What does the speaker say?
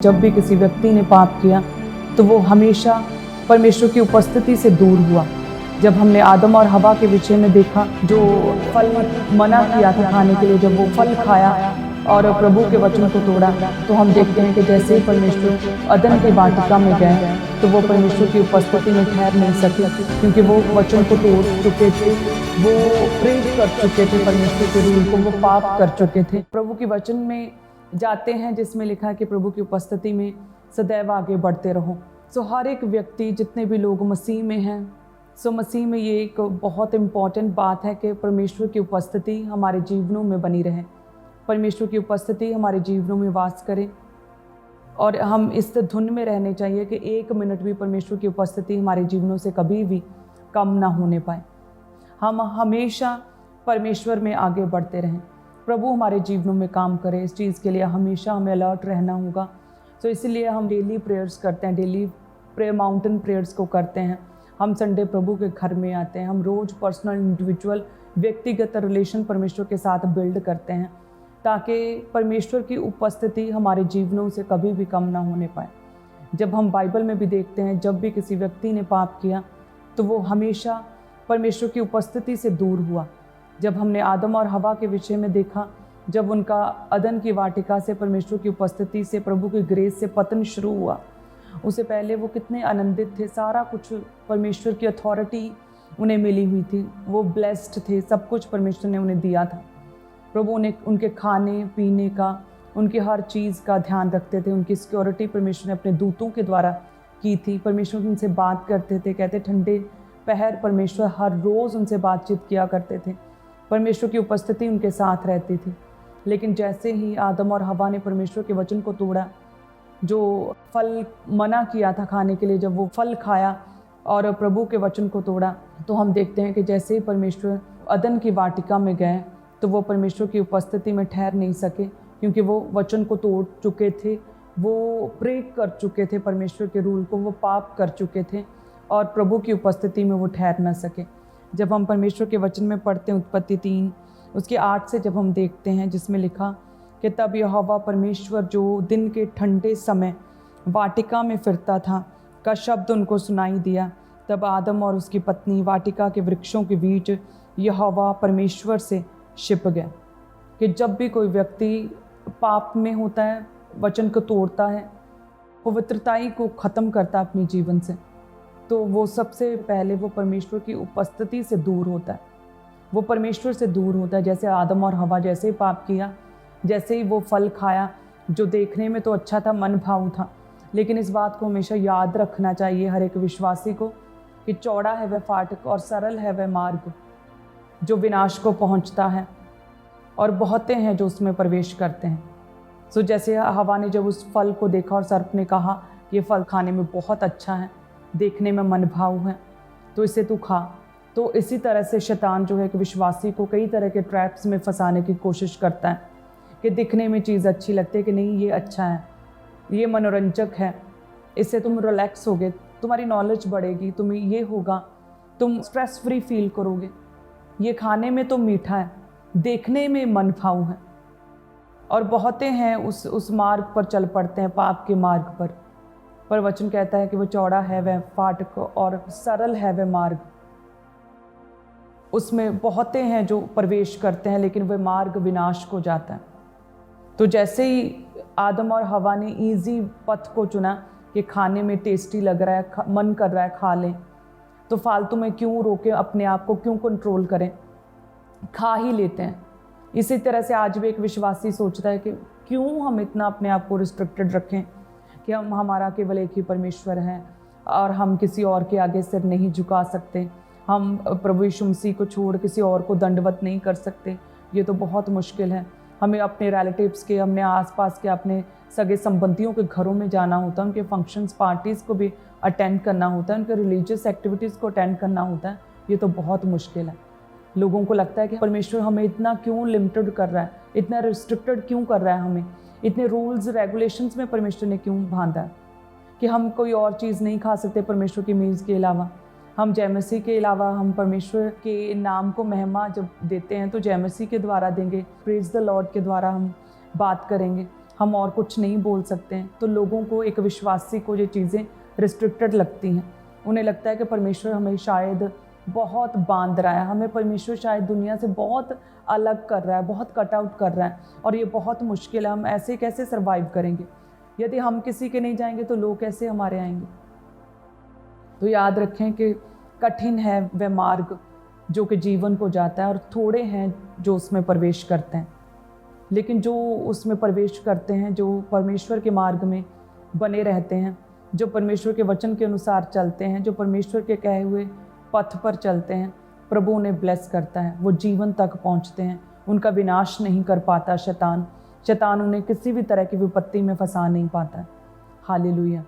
जब भी किसी व्यक्ति ने पाप किया तो वो हमेशा परमेश्वर की उपस्थिति से दूर हुआ। जब हमने आदम और हवा के विषय में देखा, जो फल मना किया था खाने के लिए, जब वो फल खाया और प्रभु के वचन को तोड़ा, तो हम देखते हैं कि जैसे ही परमेश्वर अदन की वाटिका में गए तो वो परमेश्वर की उपस्थिति में ठहर नहीं सके, क्योंकि वो वचन को तोड़ चुके थे, वो प्रेम कर चुके थे, परमेश्वर के रूल को वो पाप कर चुके थे। प्रभु के वचन में जाते हैं जिसमें लिखा है कि प्रभु की उपस्थिति में सदैव आगे बढ़ते रहो। सो हर एक व्यक्ति, जितने भी लोग मसीह में हैं, सो मसीह में ये एक बहुत इम्पॉर्टेंट बात है कि परमेश्वर की उपस्थिति हमारे जीवनों में बनी रहे, परमेश्वर की उपस्थिति हमारे जीवनों में वास करे, और हम इस धुन में रहने चाहिए कि एक मिनट भी परमेश्वर की उपस्थिति हमारे जीवनों से कभी भी कम ना होने पाए। हम हमेशा परमेश्वर में आगे बढ़ते रहें, प्रभु हमारे जीवनों में काम करे। इस चीज़ के लिए हमेशा हमें अलर्ट रहना होगा। तो इसलिए हम डेली प्रेयर्स करते हैं, डेली प्रेयर माउंटेन प्रेयर्स को करते हैं। हम संडे प्रभु के घर में आते हैं, हम रोज़ पर्सनल इंडिविजुअल व्यक्तिगत रिलेशन परमेश्वर के साथ बिल्ड करते हैं, ताकि परमेश्वर की उपस्थिति हमारे जीवनों से कभी भी कम ना होने पाए। जब हम बाइबल में भी देखते हैं, जब भी किसी व्यक्ति ने पाप किया तो वो हमेशा परमेश्वर की उपस्थिति से दूर हुआ। जब हमने आदम और हवा के विषय में देखा, जब उनका अदन की वाटिका से परमेश्वर की उपस्थिति से, प्रभु की ग्रेस से पतन शुरू हुआ, उससे पहले वो कितने आनंदित थे, सारा कुछ परमेश्वर की अथॉरिटी उन्हें मिली हुई थी, वो ब्लेस्ड थे, सब कुछ परमेश्वर ने उन्हें दिया था। प्रभु ने उनके खाने पीने का, उनकी हर चीज़ का ध्यान रखते थे, उनकी सिक्योरिटी परमेश्वर ने अपने दूतों के द्वारा की थी। परमेश्वर उनसे बात करते थे, कहते ठंडे पहर परमेश्वर हर रोज़ उनसे बातचीत किया करते थे, परमेश्वर की उपस्थिति उनके साथ रहती थी। लेकिन जैसे ही आदम और हवा ने परमेश्वर के वचन को तोड़ा, जो फल मना किया था खाने के लिए, जब वो फल खाया और प्रभु के वचन को तोड़ा, तो हम देखते हैं कि जैसे ही परमेश्वर अदन की वाटिका में गए तो वो परमेश्वर की उपस्थिति में ठहर नहीं सके, क्योंकि वो वचन को तोड़ चुके थे, वो ब्रेक कर चुके थे परमेश्वर के रूल को, वो पाप कर चुके थे और प्रभु की उपस्थिति में वो ठहर ना सके। जब हम परमेश्वर के वचन में पढ़ते हैं, उत्पत्ति 3 उसके 8 से जब हम देखते हैं, जिसमें लिखा कि तब यहोवा परमेश्वर जो दिन के ठंडे समय वाटिका में फिरता था का शब्द उनको सुनाई दिया। तब आदम और उसकी पत्नी वाटिका के वृक्षों के बीच यहोवा परमेश्वर से छिप गए। कि जब भी कोई व्यक्ति पाप में होता है, वचन को तोड़ता है, पवित्रताई को ख़त्म करता है अपने जीवन से, तो वो सबसे पहले वो परमेश्वर की उपस्थिति से दूर होता है, वो परमेश्वर से दूर होता है। जैसे आदम और हवा जैसे ही पाप किया, जैसे ही वो फल खाया, जो देखने में तो अच्छा था, मन भाव था, लेकिन इस बात को हमेशा याद रखना चाहिए हर एक विश्वासी को कि चौड़ा है वह फाटक और सरल है वह मार्ग जो विनाश को पहुंचता है, और बहुते हैं जो उसमें प्रवेश करते हैं। सो जैसे हवा ने जब उस फल को देखा और सर्प ने कहा ये फल खाने में बहुत अच्छा है, देखने में मन भाव है, तो इसे तू खा। तो इसी तरह से शैतान जो है कि विश्वासी को कई तरह के ट्रैप्स में फंसाने की कोशिश करता है कि दिखने में चीज़ अच्छी लगती है कि नहीं ये अच्छा है, ये मनोरंजक है, इससे तुम रिलैक्स होगे, तुम्हारी नॉलेज बढ़ेगी, तुम्हें ये होगा, तुम स्ट्रेस फ्री फील करोगे, ये खाने में तो मीठा है, देखने में मन भाव है। और बहुते हैं उस मार्ग पर चल पड़ते हैं, पाप के मार्ग पर वचन कहता है कि वो चौड़ा है वह फाटक और सरल है वह मार्ग, उसमें बहुते हैं जो प्रवेश करते हैं, लेकिन वह मार्ग विनाश को जाता है। तो जैसे ही आदम और हवा ने इजी पथ को चुना कि खाने में टेस्टी लग रहा है, मन कर रहा है खा लें, तो फालतू में क्यों रोके, अपने आप को क्यों कंट्रोल करें, खा ही लेते हैं। इसी तरह से आज भी एक विश्वासी सोचता है कि क्यों हम इतना अपने आप को रिस्ट्रिक्टेड रखें, कि हमारा केवल एक ही परमेश्वर है और हम किसी और के आगे सिर नहीं झुका सकते, हम प्रभु यीशु मसीह को छोड़ किसी और को दंडवत नहीं कर सकते, ये तो बहुत मुश्किल है। हमें अपने रिलेटिव्स के, अपने आसपास के, अपने सगे संबंधियों के घरों में जाना होता है, उनके फंक्शंस पार्टीज़ को भी अटेंड करना होता है, उनके रिलीजियस एक्टिविटीज़ को अटेंड करना होता है, ये तो बहुत मुश्किल है। लोगों को लगता है कि परमेश्वर हमें इतना क्यों लिमिटेड कर रहा है, इतना रिस्ट्रिक्टेड क्यों कर रहा है, हमें इतने रूल्स रेगुलेशंस में परमेश्वर ने क्यों बांधा है कि हम कोई और चीज़ नहीं खा सकते परमेश्वर की मेज़ के अलावा। हम जय मसीह के अलावा हम परमेश्वर के नाम को महिमा जब देते हैं तो जय मसीह के द्वारा देंगे, प्रेज द लॉर्ड के द्वारा हम बात करेंगे। हम और कुछ नहीं बोल सकते हैं। तो लोगों को, एक विश्वासी को ये चीज़ें रिस्ट्रिक्टेड लगती हैं। उन्हें लगता है कि परमेश्वर हमें शायद बहुत बांध रहा है, हमें परमेश्वर शायद दुनिया से बहुत अलग कर रहा है, बहुत कट आउट कर रहा है, और ये बहुत मुश्किल है, हम ऐसे कैसे सर्वाइव करेंगे। यदि हम किसी के नहीं जाएंगे तो लोग कैसे हमारे आएंगे। तो याद रखें कि कठिन है वह मार्ग जो कि जीवन को जाता है, और थोड़े हैं जो उसमें प्रवेश करते हैं। लेकिन जो उसमें प्रवेश करते हैं, जो परमेश्वर के मार्ग में बने रहते हैं, जो परमेश्वर के वचन के अनुसार चलते हैं, जो परमेश्वर के कहे हुए पथ पर चलते हैं, प्रभु उन्हें ब्लेस करता है। वो जीवन तक पहुंचते हैं, उनका विनाश नहीं कर पाता शैतान उन्हें किसी भी तरह की विपत्ति में फंसा नहीं पाता है। हालेलुया।